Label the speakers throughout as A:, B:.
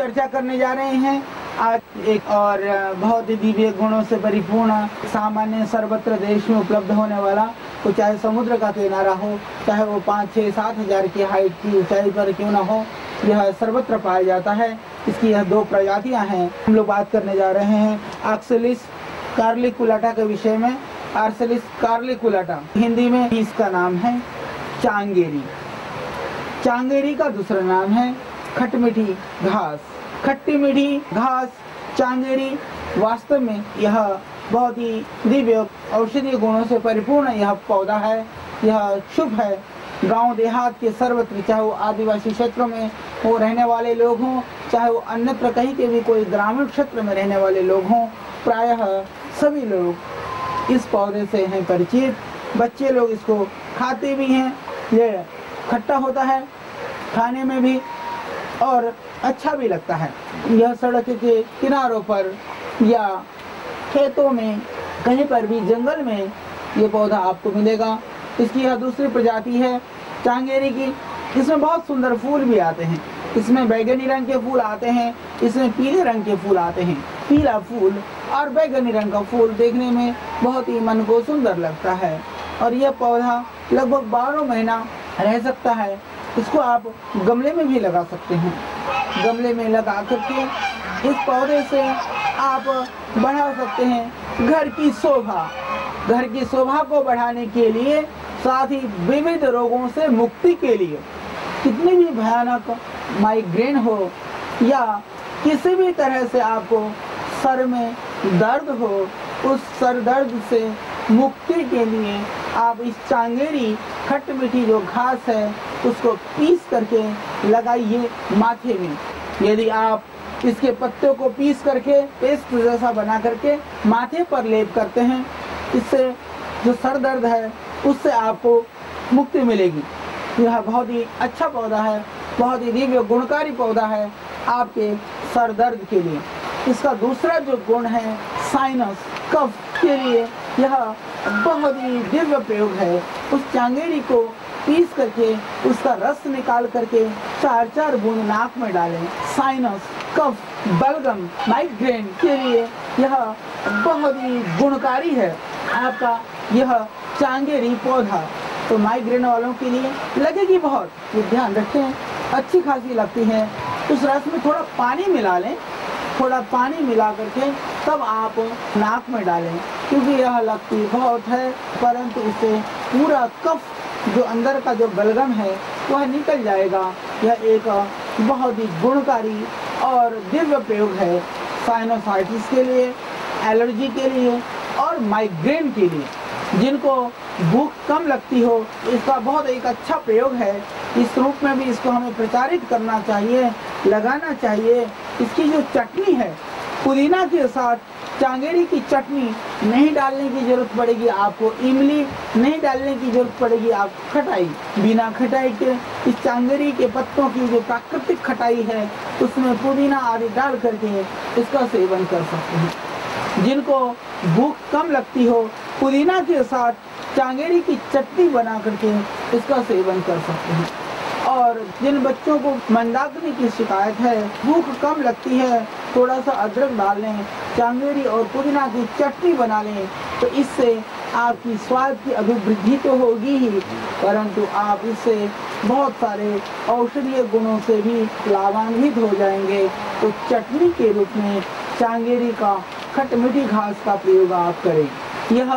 A: चर्चा करने जा रहे हैं। आज एक और बहुत ही दिव्य गुणों से परिपूर्ण सामान्य सर्वत्र देश में उपलब्ध होने वाला, तो चाहे समुद्र का किनारा हो, चाहे वो 5, 6, 7 हजार की हाइट की ऊंचाई पर क्यों ना हो, यह सर्वत्र पाया जाता है। इसकी यह 2 प्रजातियां हैं। हम लोग बात करने जा रहे हैं ऑक्सैलिस कार्लिकुलाटा के विषय में। ऑक्सैलिस कार्लिकुलाटा हिंदी में इसका नाम है चांगेरी। चांगेरी का दूसरा नाम है खटमीठी घास। खट्टी मीठी घास चांगेरी, वास्तव में यह बहुत ही दिव्य औषधीय गुणों से परिपूर्ण यह पौधा है। यह शुभ है। गांव देहात के सर्वत्र, चाहे वो आदिवासी क्षेत्रों में वो रहने वाले लोग हों, चाहे वो अन्यत्र कहीं के भी कोई ग्रामीण क्षेत्र में रहने वाले लोग हों, प्रायः सभी लोग इस पौधे से हैं परिचित। बच्चे लोग इसको खाते भी हैं। ये खट्टा होता है खाने में भी और अच्छा भी लगता है। यह सड़क के किनारों पर या खेतों में, कहीं पर भी जंगल में ये पौधा आपको मिलेगा। इसकी यह दूसरी प्रजाति है चांगेरी की। इसमें बहुत सुंदर फूल भी आते हैं। इसमें बैगनी रंग के फूल आते हैं, इसमें पीले रंग के फूल आते हैं। पीला फूल और बैगनी रंग का फूल देखने में बहुत ही मन को सुंदर लगता है। और यह पौधा लगभग 12 महीना रह सकता है। इसको आप गमले में भी लगा सकते हैं। गमले में लगा करके इस पौधे से आप बढ़ा सकते हैं घर की शोभा। घर की शोभा को बढ़ाने के लिए, साथ ही विविध रोगों से मुक्ति के लिए, कितनी भी भयानक माइग्रेन हो या किसी भी तरह से आपको सर में दर्द हो, उस सर दर्द से मुक्ति के लिए आप इस चांगेरी खट्ट मीठी जो घास है उसको पीस करके लगाइए माथे में। यदि आप इसके पत्तों को पीस करके पेस्ट जैसा बना करके माथे पर लेप करते हैं, इससे जो सर दर्द है उससे आपको मुक्ति मिलेगी। यह बहुत ही अच्छा पौधा है, बहुत ही दिव्य गुणकारी पौधा है आपके सर दर्द के लिए। इसका दूसरा जो गुण है साइनस कफ के लिए, यह बहुत ही दिव्य प्रयोग है। उस चांगेरी को पीस करके उसका रस निकाल करके 4-4 बूंद नाक में डालें। साइनस कफ बलगम माइग्रेन के लिए यह बहुत ही गुणकारी है आपका यह चांगेरी पौधा। तो माइग्रेन वालों के लिए लगेगी बहुत, ये ध्यान रखें, अच्छी खासी लगती है। उस रस में थोड़ा पानी मिला लें, थोड़ा पानी मिला करके तब आप नाक में डालें, क्योंकि यह लगती बहुत है, परंतु इससे पूरा कफ जो अंदर का जो बलगम है वह निकल जाएगा। यह एक बहुत ही गुणकारी और दिव्य प्रयोग है साइनोसाइटिस के लिए, एलर्जी के लिए और माइग्रेन के लिए। जिनको भूख कम लगती हो, इसका बहुत एक अच्छा प्रयोग है। इस रूप में भी इसको हमें प्रचारित करना चाहिए, लगाना चाहिए। इसकी जो चटनी है, पुदीना के साथ चांगेरी की चटनी नहीं डालने की जरूरत पड़ेगी आपको, इमली नहीं डालने की जरूरत पड़ेगी आपको, खटाई बिना खटाई के इस चांगेरी के पत्तों की जो प्राकृतिक खटाई है उसमें पुदीना आदि डाल करके इसका सेवन कर सकते हैं। जिनको भूख कम लगती हो, पुदीना के साथ चांगेरी की चटनी बना करके इसका सेवन कर सकते हैं। और जिन बच्चों को मंदाग्नि की शिकायत है, भूख कम लगती है, थोड़ा सा अदरक डाल लें, चांगेरी और पुदीना की चटनी बना लें, तो इससे आपकी स्वाद की अभिवृद्धि तो होगी ही, परंतु आप इससे बहुत सारे औषधीय गुणों से भी लाभान्वित हो जाएंगे। तो चटनी के रूप में चांगेरी का खट्ट मीठी घास का प्रयोग आप करें। यह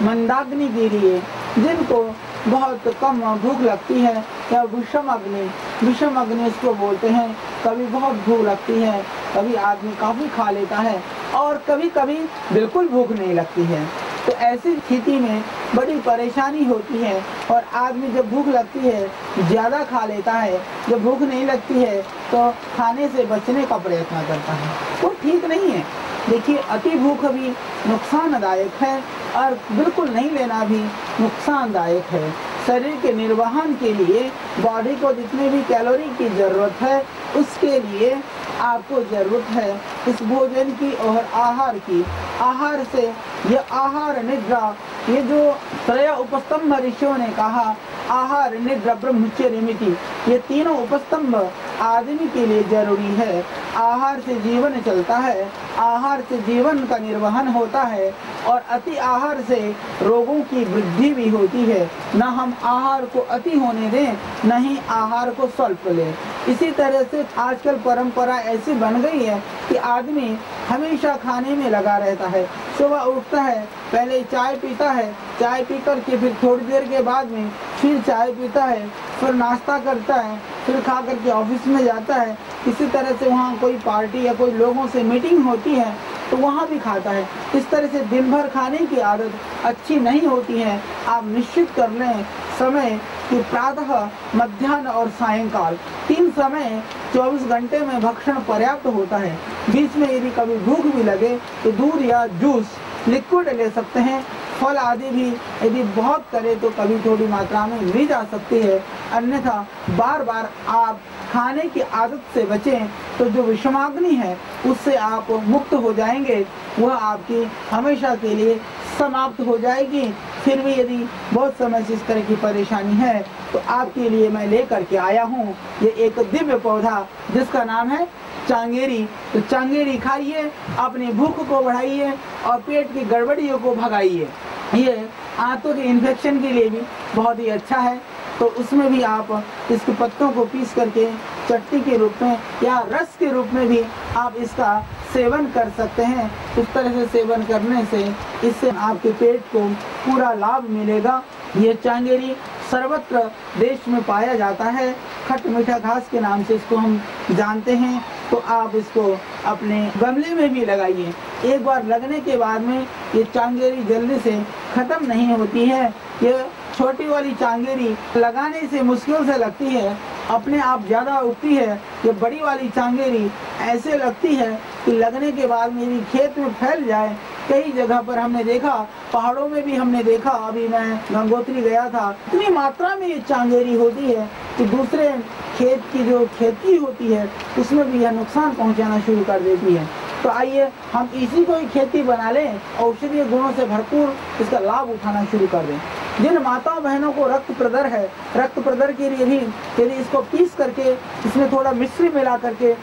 A: मंदाग्नि के लिए, जिनको बहुत कम भूख लगती है, या विषम अग्नि इसको बोलते हैं, कभी बहुत भूख लगती है, कभी आदमी काफी खा लेता है और कभी कभी बिल्कुल भूख नहीं लगती है, तो ऐसी स्थिति में बड़ी परेशानी होती है। और आदमी जब भूख लगती है ज्यादा खा लेता है, जब भूख नहीं लगती है तो खाने से बचने का प्रयत्न करता है, वो ठीक नहीं है। देखिए, अति भूख भी नुकसानदायक है और बिल्कुल नहीं लेना भी नुकसानदायक है। शरीर के निर्वहन के लिए बॉडी को जितने भी कैलोरी की जरूरत है, उसके लिए आपको जरूरत है इस भोजन की और आहार की। आहार से ये आहार निद्रा, ये जो त्रय उपस्तंभ ऋषियों ने कहा, आहार निद्रा ब्रह्मचर्य मिति, ये तीनों उपस्तंभ आदमी के लिए जरूरी है। आहार से जीवन चलता है, आहार से जीवन का निर्वहन होता है और अति आहार से रोगों की वृद्धि भी होती है। न हम आहार को अति होने दें, न ही आहार को स्वल्प लें। इसी तरह से आजकल परंपरा ऐसी बन गई है कि आदमी हमेशा खाने में लगा रहता है। सुबह उठता है, पहले चाय पीता है, चाय पी कर के फिर थोड़ी देर के बाद में फिर चाय पीता है, फिर नाश्ता करता है, फिर खा करके ऑफिस में जाता है। इसी तरह से वहाँ कोई पार्टी या कोई लोगों से मीटिंग होती है तो वहाँ भी खाता है। इस तरह से दिन भर खाने की आदत अच्छी नहीं होती है। आप निश्चित कर लें समय कि प्रातः, मध्याह्न और सायंकाल 3 समय 24 घंटे में भक्षण पर्याप्त होता है। बीच में यदि कभी भूख भी लगे तो दूध या जूस लिक्विड ले सकते हैं। फल आदि भी यदि बहुत करे तो कभी थोड़ी मात्रा में ली जा सकती है। अन्यथा बार बार आप खाने की आदत से बचें तो जो विषमाग्नि है उससे आप मुक्त हो जाएंगे, वह आपकी हमेशा के लिए समाप्त हो जाएगी। फिर भी यदि बहुत समय से इस तरह की परेशानी है तो आपके लिए मैं लेकर के आया हूँ ये एक दिव्य पौधा जिसका नाम है चांगेरी। तो चांगेरी खाइए, अपनी भूख को बढ़ाइए और पेट की गड़बड़ियों को भगाइए। ये आंतों के इन्फेक्शन के लिए भी बहुत ही अच्छा है। तो उसमें भी आप इसके पत्तों को पीस करके चटनी के रूप में या रस के रूप में भी आप इसका सेवन कर सकते हैं। इस तरह से सेवन करने से इससे आपके पेट को पूरा लाभ मिलेगा। ये चांगेरी सर्वत्र देश में पाया जाता है। खट मीठा घास के नाम से इसको हम जानते हैं। तो आप इसको अपने गमले में भी लगाइए। एक बार लगने के बाद में ये चांगेरी जल्दी से खत्म नहीं होती है। ये छोटी वाली चांगेरी लगाने से मुश्किल से लगती है, अपने आप ज्यादा उगती है। ये बड़ी वाली चांगेरी ऐसे लगती है कि लगने के बाद में भी खेत में फैल जाए। कई जगह पर हमने देखा, पहाड़ों में भी हमने देखा। अभी मैं गंगोत्री गया था, इतनी मात्रा में ये चांगेरी होती है कि दूसरे खेत की जो खेती होती है उसमें भी यह नुकसान पहुंचाना शुरू कर देती है। तो आइए हम इसी को ही खेती बना लें, औषधीय गुणों से भरपूर इसका लाभ उठाना शुरू कर दें। जिन माताओं बहनों को रक्त प्रदर है, रक्त प्रदर के लिए भी यदि इसको पीस करके इसमें थोड़ा मिश्री मिला करके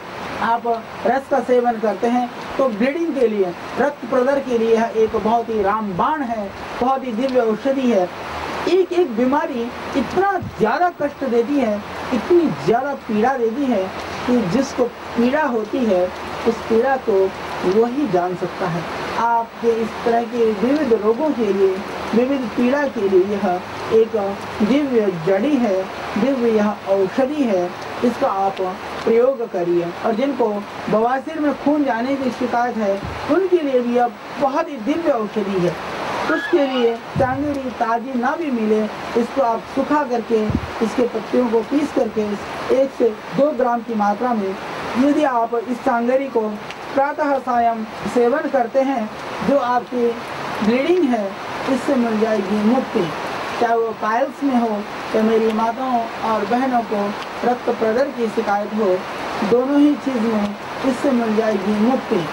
A: आप रस का सेवन करते हैं तो ब्लीडिंग के लिए, रक्त प्रदर के लिए यह एक बहुत ही रामबाण है, बहुत ही दिव्य औषधि है। एक एक बीमारी इतना ज्यादा कष्ट देती है, इतनी ज्यादा पीड़ा देती है कि जिसको पीड़ा होती है उस पीड़ा को वही जान सकता है। आपके इस तरह के विविध रोगों के लिए, विविध पीड़ा के लिए यह एक दिव्य जड़ी है, दिव्य यह औषधि है। इसका आप प्रयोग करिए। और जिनको बवासीर में खून जाने की शिकायत है उनके लिए भी यह बहुत ही दिव्य औषधि है। उसके लिए चांगेरी ताजी ना भी मिले, इसको आप सुखा करके इसके पत्तियों को पीस करके 1 से 2 ग्राम की मात्रा में यदि आप इस चांगेरी को प्रातः सायं सेवन करते हैं, जो आपकी ब्लीडिंग है इससे मिल जाएगी मुक्ति। चाहे वो पाइल्स में हो तो मेरी माताओं और बहनों को रक्त प्रदर की शिकायत हो, दोनों ही चीज में इससे मिल जाएगी मुक्ति।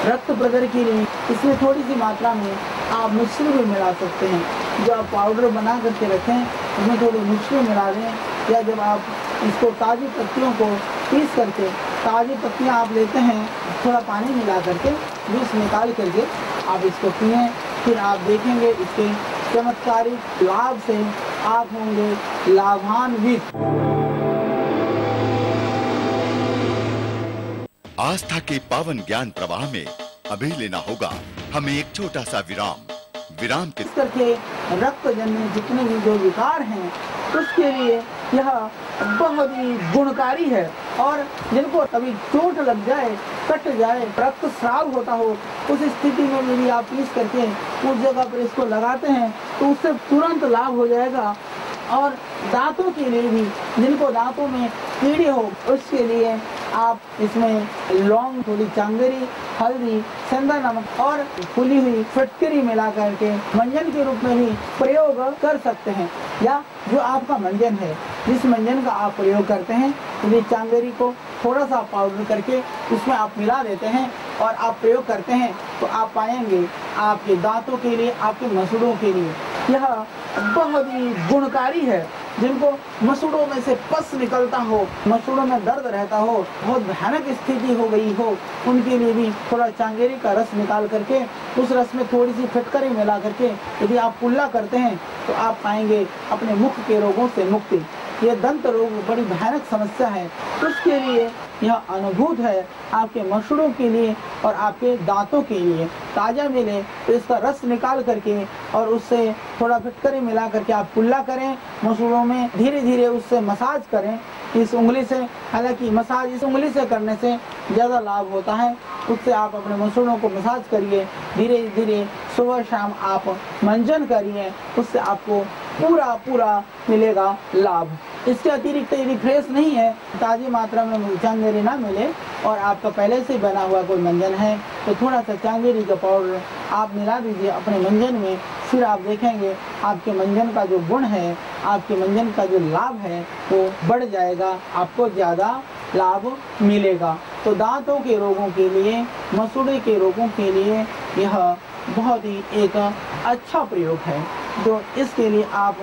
A: रक्त प्रदर के लिए इसमें थोड़ी सी मात्रा में आप मिश्री भी मिला सकते हैं। जो आप पाउडर बना करके रखें उसमें थोड़ी मिश्री मिला दें, या जब आप इसको ताज़ी पत्तियों को पीस करके ताज़ी पत्तियां आप लेते हैं, थोड़ा पानी मिला करके जूस निकाल करके आप इसको पिएं। फिर आप देखेंगे इसके चमत्कारिक लाभ से आप होंगे लाभान्वित।
B: आस्था के पावन ज्ञान प्रवाह में अभी लेना होगा हमें एक छोटा सा विराम। विराम के
A: करके रक्त जन्य जितने भी जो विकार हैं उसके लिए यह बहुत ही गुणकारी है। और जिनको कभी चोट लग जाए, कट जाए, रक्त स्राव होता हो, उस स्थिति में यदि आप पीस करके उस जगह पर इसको लगाते हैं तो उससे तुरंत लाभ हो जाएगा। और दांतों के लिए भी, जिनको दांतों में कीड़े हो उसके लिए आप इसमें लौंग, थोड़ी चांगेरी, हल्दी, सेंधा नमक और फूली हुई फिटकरी मिला करके मंजन के रूप में भी प्रयोग कर सकते हैं। या जो आपका मंजन है, जिस मंजन का आप प्रयोग करते हैं, यदि चांगेरी को थोड़ा सा पाउडर करके उसमें आप मिला देते हैं और आप प्रयोग करते हैं तो आप पाएंगे आपके दांतों के लिए, आपके मसूड़ों के लिए यह बहुत ही गुणकारी है। जिनको मसूड़ों में से पस निकलता हो, मसूड़ों में दर्द रहता हो, बहुत भयानक स्थिति हो गई हो, उनके लिए भी थोड़ा चांगेरी का रस निकाल करके उस रस में थोड़ी सी फिटकरी मिला करके यदि आप कुल्ला करते हैं तो आप पाएंगे अपने मुख के रोगों से मुक्ति। ये दंत रोग बड़ी भयानक समस्या है, उसके लिए यह अनुभूत है आपके मसूड़ों के लिए और आपके दांतों के लिए। ताज़ा मिले तो इसका रस निकाल करके और उससे थोड़ा फिटकरी मिला करके आप कुल्ला करें, मसूड़ों में धीरे धीरे उससे मसाज करें इस उंगली से। हालांकि मसाज इस उंगली से करने से ज़्यादा लाभ होता है, उससे आप अपने मसूड़ों को मसाज करिए, धीरे धीरे सुबह शाम आप मंजन करिए, उससे आपको पूरा मिलेगा लाभ। इसके अतिरिक्त यदि फ्रेश नहीं है, ताज़ी मात्रा में चांगेरी ना मिले और आपका पहले से बना हुआ कोई मंजन है तो थोड़ा सा चांगेरी का पाउडर आप मिला दीजिए अपने मंजन में। फिर आप देखेंगे आपके मंजन का जो गुण है, आपके मंजन का जो लाभ है वो बढ़ जाएगा, आपको ज़्यादा लाभ मिलेगा। तो दांतों के रोगों के लिए, मसूड़े के रोगों के लिए यह बहुत ही एक अच्छा प्रयोग है। तो इसके लिए आप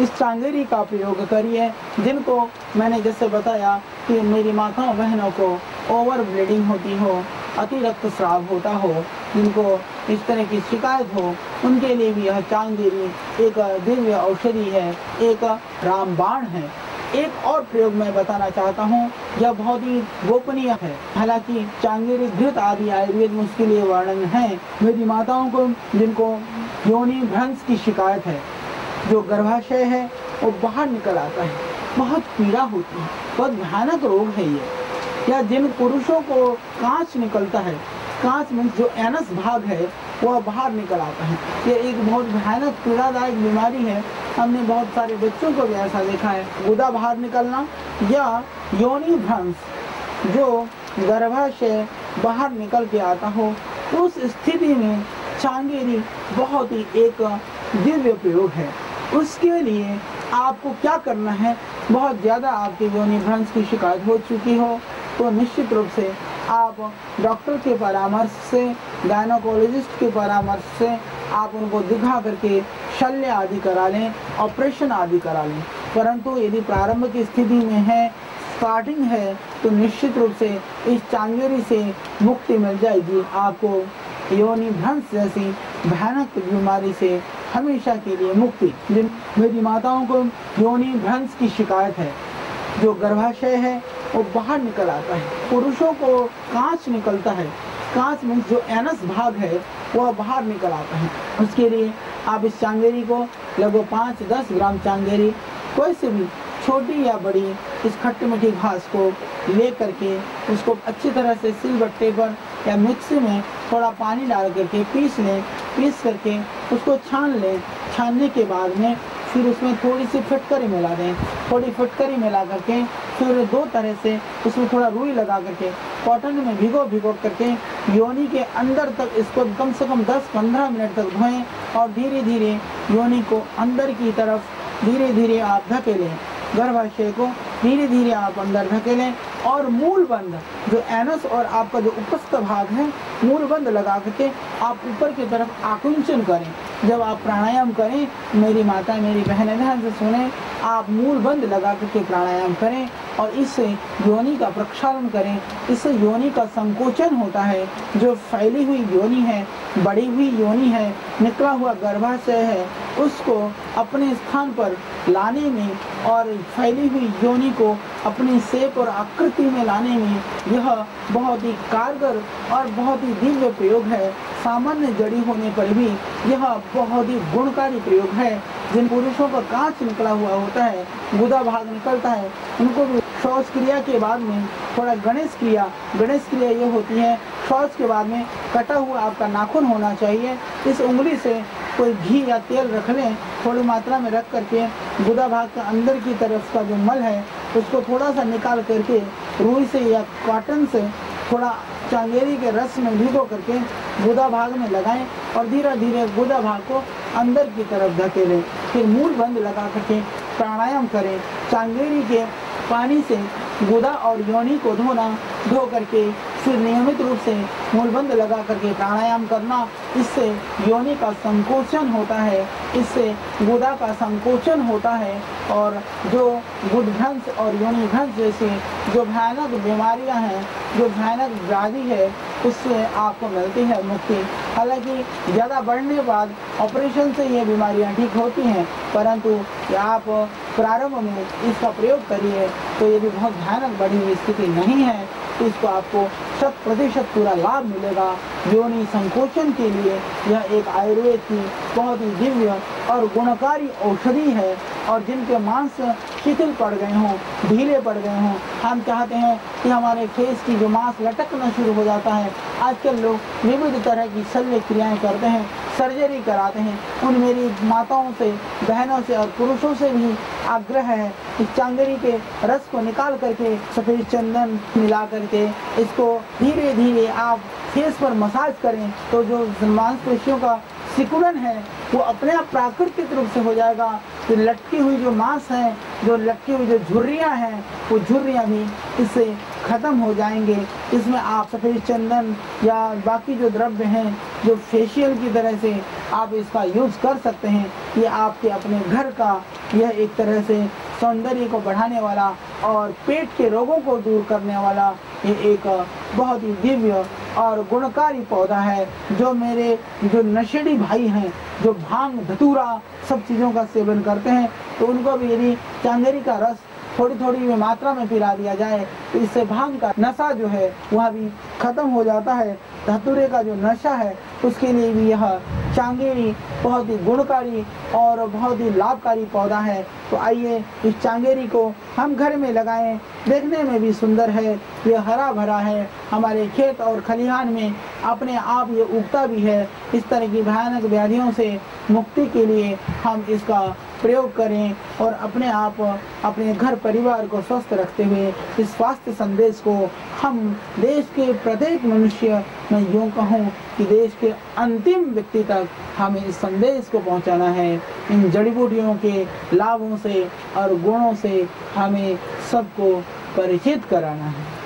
A: इस चांगेरी का प्रयोग करिए। जिनको मैंने जैसे बताया कि मेरी माताओं बहनों को ओवर ब्लीडिंग होती हो, अति रक्तस्राव होता हो, जिनको इस तरह की शिकायत हो, उनके लिए भी यह चांगेरी एक दिव्य औषधि है, एक रामबाण है। एक और प्रयोग मैं बताना चाहता हूँ, यह बहुत ही गोपनीय है। हालांकि चांगेरी घृत आदि आयुर्वेद में उसके लिए वर्णन है। मेरी माताओं को जिनको योनि भ्रंश की शिकायत है, जो गर्भाशय है वो बाहर निकल आता है, बहुत पीड़ा होती है, बहुत भयानक रोग है ये। या जिन पुरुषों को कांच निकलता है, कांच में जो एनस भाग है वह बाहर निकल आता है, ये एक बहुत भयानक पीड़ादायक बीमारी है। हमने बहुत सारे बच्चों को भी ऐसा देखा है, गुदा बाहर निकलना या योनि भ्रंश जो गर्भाशय बाहर निकल के आता हो, उस स्थिति में चांगेरी बहुत ही एक दिव्य प्रयोग है। उसके लिए आपको क्या करना है, बहुत ज़्यादा आपके योनि भ्रंश की शिकायत हो चुकी हो तो निश्चित रूप से आप डॉक्टर के परामर्श से, गायनोकोलॉजिस्ट के परामर्श से आप उनको दिखा करके शल्य आदि करा लें, ऑपरेशन आदि करा लें। परंतु यदि प्रारंभ की स्थिति में है, स्टार्टिंग है, तो निश्चित रूप से इस चांगेरी से मुक्ति मिल जाएगी आपको। योनि भ्रंश जैसी भयानक बीमारी से हमेशा के लिए मुक्ति। जिन मेरी माताओं को योनि भ्रंश की शिकायत है, जो गर्भाशय है वो बाहर निकल आता है, पुरुषों को कांच निकलता है, कांच में जो एनस भाग है वह बाहर निकल आता है, उसके लिए आप इस चांगेरी को लगभग 5-10 ग्राम चांगेरी कोई से भी छोटी या बड़ी इस खट्टी मीठी घास को ले करके उसको अच्छी तरह से सिलबट्टे पर या मिक्सी में थोड़ा पानी डाल करके पीस लें, पीस करके उसको छान लें। छानने के बाद में फिर उसमें थोड़ी सी फिटकरी मिला दें, थोड़ी फिटकरी मिला करके फिर दो तरह से उसमें थोड़ा रुई लगा करके कॉटन में भिगो करके योनि के अंदर तक इसको कम से कम 10-15 मिनट तक धोएं और धीरे धीरे योनि को अंदर की तरफ धीरे धीरे आप धकेलें, गर्भाशय को धीरे धीरे आप अंदर धकेलें और मूल बंद जो एनस और आपका जो उपस्थ भाग है, मूल बंद लगा करके आप ऊपर की तरफ आकुंचन करें। जब आप प्राणायाम करें, मेरी माता मेरी बहनें ध्यान से सुने, आप मूल बंद लगा करके प्राणायाम करें और इससे योनि का प्रक्षालन करें। इससे योनि का संकोचन होता है, जो फैली हुई योनि है, बढ़ी हुई योनि है, निकला हुआ गर्भाशय है, उसको अपने स्थान पर लाने में और फैली हुई योनि को अपनी शेप और आकृति में लाने में यह बहुत ही कारगर और बहुत ही दिव्य प्रयोग है। सामान्य जड़ी होने पर भी यह बहुत ही गुणकारी प्रयोग है। जिन पुरुषों का कांच निकला हुआ होता है, गुदा भाग निकलता है, उनको भी शौच क्रिया के बाद में थोड़ा गणेश क्रिया ये होती है, शौच के बाद में कटा हुआ आपका नाखून होना चाहिए। इस उंगली से कोई घी या तेल रख लें, थोड़ी मात्रा में रख करके गुदा भाग के अंदर की तरफ का जो मल है उसको थोड़ा सा निकाल करके रुई से या कॉटन से थोड़ा चांगेरी के रस में भिगो करके गुदा भाग में लगाएं और धीरे धीरे गुदा भाग को अंदर की तरफ धकेलें। फिर मूल बंद लगा करके प्राणायाम करें। चांगेरी के पानी से गुदा और योनि को धो करके फिर नियमित रूप से मूलबंध लगा करके प्राणायाम करना, इससे योनि का संकोचन होता है, इससे गुदा का संकोचन होता है और जो गुदभ्रंश और योनि भ्रंश जैसे जो भयानक बीमारियां हैं, जो भयानक व्याधि है, उससे आपको मिलती है मुक्ति। हालांकि ज़्यादा बढ़ने के बाद ऑपरेशन से ये बीमारियां ठीक होती हैं, परंतु आप प्रारंभ में इसका प्रयोग करिए तो यदि बहुत भयानक बढ़ी हुई स्थिति नहीं है तो इसको आपको 100% पूरा लाभ मिलेगा। योनि संकोचन के लिए यह एक आयुर्वेद की बहुत ही दिव्य और गुणकारी औषधि है। और जिनके मांस शिथिल पड़ गए हों, ढीले पड़ गए हों, हम चाहते हैं कि हमारे फेस की जो मांस लटकना शुरू हो जाता है, आजकल लोग विविध तरह की शल्य क्रियाएं करते हैं, सर्जरी कराते हैं। उन मेरी माताओं से, बहनों से और पुरुषों से भी आग्रह है इस चांगेरी के रस को निकाल करके सफेद चंदन मिला करके इसको धीरे धीरे आप फेस पर मसाज करें तो जो मांसपेशियों का सिकुड़न है वो अपने आप प्राकृतिक रूप से हो जाएगा। जो लटकी हुई जो मांस है, जो लटकी हुई जो झुर्रियाँ हैं, वो झुर्रियाँ भी इससे खत्म हो जाएंगे। इसमें आप सफेद चंदन या बाकी जो द्रव्य हैं जो फेशियल की तरह से आप इसका यूज़ कर सकते हैं। ये आपके अपने घर का यह एक तरह से सौंदर्य को बढ़ाने वाला और पेट के रोगों को दूर करने वाला ये एक बहुत ही दिव्य और गुणकारी पौधा है। जो मेरे जो नशेड़ी भाई हैं, जो भांग धतूरा सब चीज़ों का सेवन करते हैं, तो उनको भी यदि चांगेरी का रस थोड़ी थोड़ी मात्रा में पिला दिया जाए तो इससे भांग का नशा जो है वह भी खत्म हो जाता है। धतूरे का जो नशा है उसके लिए भी यह चांगेरी बहुत ही गुणकारी और बहुत ही लाभकारी पौधा है। तो आइए इस चांगेरी को हम घर में लगाएं, देखने में भी सुंदर है, ये हरा भरा है, हमारे खेत और खलिहान में अपने आप ये उगता भी है। इस तरह की भयानक व्याधियों से मुक्ति के लिए हम इसका प्रयोग करें और अपने आप अपने घर परिवार को स्वस्थ रखते हुए इस स्वास्थ्य संदेश को हम देश के प्रत्येक मनुष्य, मैं यूँ कहूँ कि देश के अंतिम व्यक्ति तक हमें इस संदेश को पहुँचाना है। इन जड़ी बूटियों के लाभों से और गुणों से हमें सबको परिचित कराना है।